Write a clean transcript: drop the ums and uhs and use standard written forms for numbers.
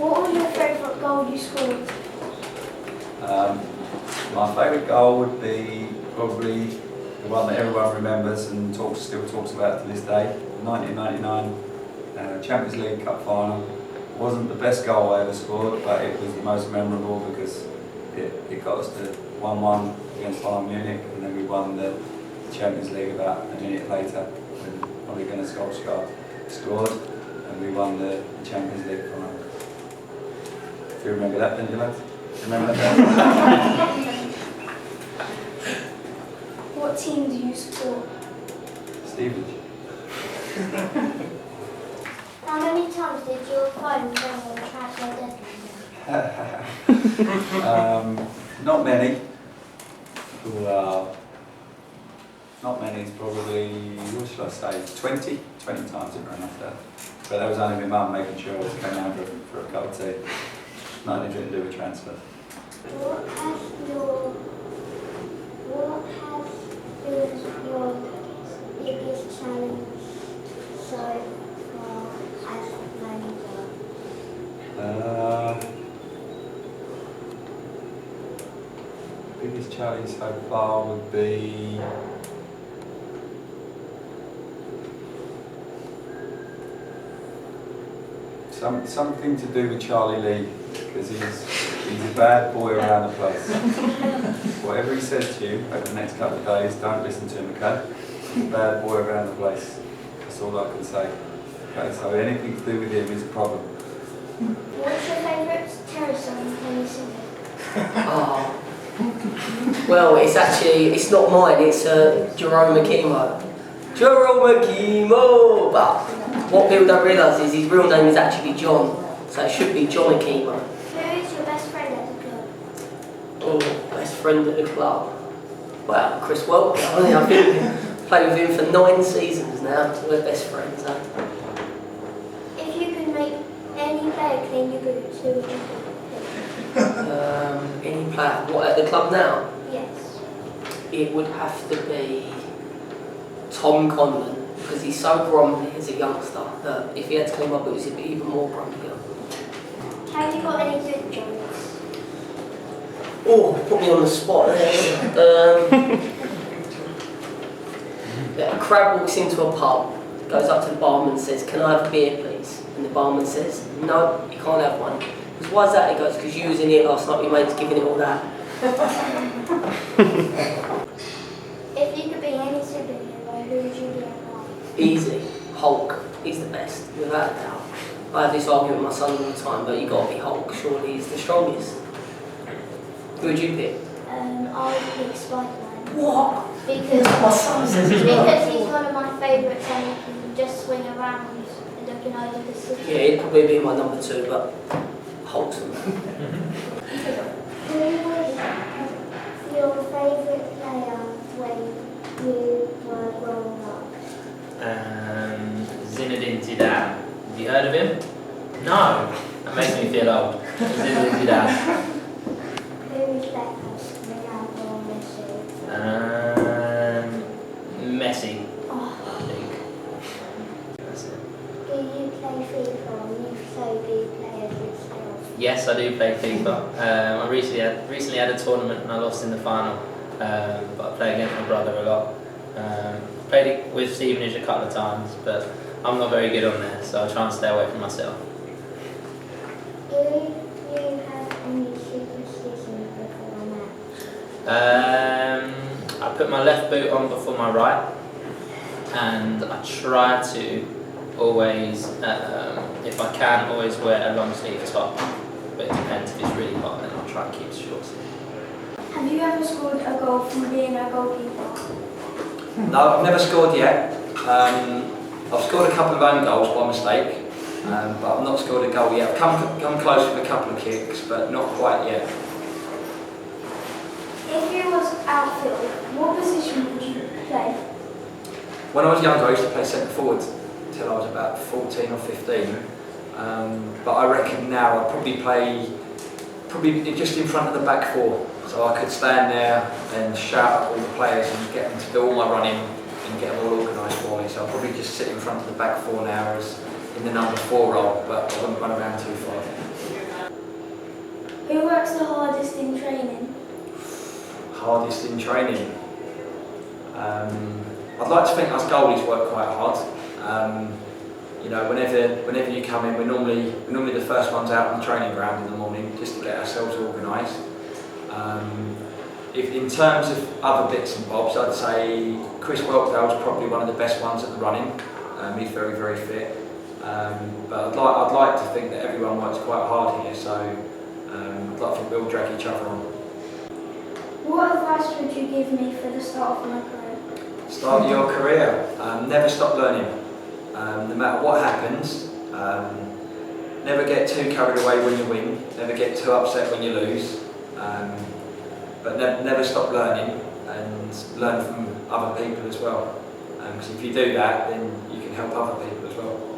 What was your favourite goal you scored? My favourite goal would be probably the one that everyone remembers and still talks about to this day, the 1999 Champions League Cup final. It wasn't the best goal I ever scored, but it was the most memorable because it got us to 1-1 against Bayern Munich, and then we won the Champions League about a minute later when Ole Gunnar Solskjaer scored, and we won the Champions League final. Do you remember that, don't you, lads? Remember that? What team do you support? Stevenage. How many times did your phone ring on the transfer deadline? Not many. Well, not many, it's probably, what should I say, 20 times it ran off that. But that was only my mum making sure I was coming down for a cup of tea. Nothing to do with transfer. What has been your biggest challenge so far as manager? Biggest challenge so far would be something to do with Charlie Lee, because he's a bad boy around the place. Whatever he says to you over the next couple of days, don't listen to him, okay? He's a bad boy around the place. That's all I can say. Okay, so anything to do with him is a problem. What's your favourite terror song when you sing it? Oh. Well, it's not mine, it's Jerome Makimo. Jerome Makimo! But what people don't realise is his real name is actually John, so it should be John Makimo. Who is your best friend at the club? Oh, best friend at the club? Well, Chris Welker. I think I've played with him for 9 seasons now, so we're best friends. If you could make any player clean your boots, who would you pick? Any player, what, at the club now? Yes. It would have to be Tom Conlon, because he's so grumpy as a youngster that if he had to clean my boots he'd be even more grumpier. Have you got any good jokes? Oh, put me on the spot there. Yeah, a crab walks into a pub, goes up to the barman and says, "Can I have a beer please?" And the barman says, "No, you can't have one." He goes, "Why is that?" He goes, "Because you was in here last night, your mate's giving it all that." If you could be any superhero, who would you be and why? Easy. Hulk. He's the best, without a doubt. I have this argument with my son all the time, but you got to be Hulk. Surely he's the strongest. Who would you pick? I would pick Spider-Man. What? Because My son says as well. because he's one of my favourites and he can just swing around and looking over the city. Yeah, he'd probably be my number 2, but Hulk's the man. Who was your favourite player when you were growing up? Zinedine Zidane. Have you heard of him? No. That makes me feel old. Zinedine Zidane. Who is better, Ronaldo or Messi? Messi. Oh. I think. That's it. Do you play FIFA? And if so, do you play as yourself? Yes, I do play FIFA. I recently had a tournament and I lost in the final, but I play against my brother a lot. Played it with Stevenage a couple of times, but I'm not very good on there, so I try and stay away from myself. Do you have any superstitions before a match? I put my left boot on before my right, and I try to always, if I can, always wear a long sleeve top, but it depends. If it's really hot, then I'll try and keep it short. Have you ever scored a goal from being a goalkeeper? No, I've never scored yet. I've scored a couple of own goals by mistake, but I've not scored a goal yet. I've come close with a couple of kicks, but not quite yet. If you was outfield, what position would you play? When I was younger, I used to play centre forward till I was about 14 or 15. But I reckon now I'd probably play just in front of the back four. So I could stand there and shout at all the players and get them to do all my running and get them all organised for me. So I'll probably just sit in front of the back four now as in the number 4 role, but I wouldn't run around too far. Who works the hardest in training? Hardest in training. I'd like to think us goalies work quite hard. You know, whenever you come in, we're normally the first ones out on the training ground in the morning just to get ourselves organised. If in terms of other bits and bobs, I'd say Chris Whelpdale's probably one of the best ones at the running. He's very, very fit. But I'd like to think that everyone works quite hard here, so I'd like to think we'll drag each other on. What advice would you give me for the start of my career? Start your career. Never stop learning. No matter what happens, never get too carried away when you win. Never get too upset when you lose. But never stop learning and learn from other people as well. Because if you do that, then you can help other people as well.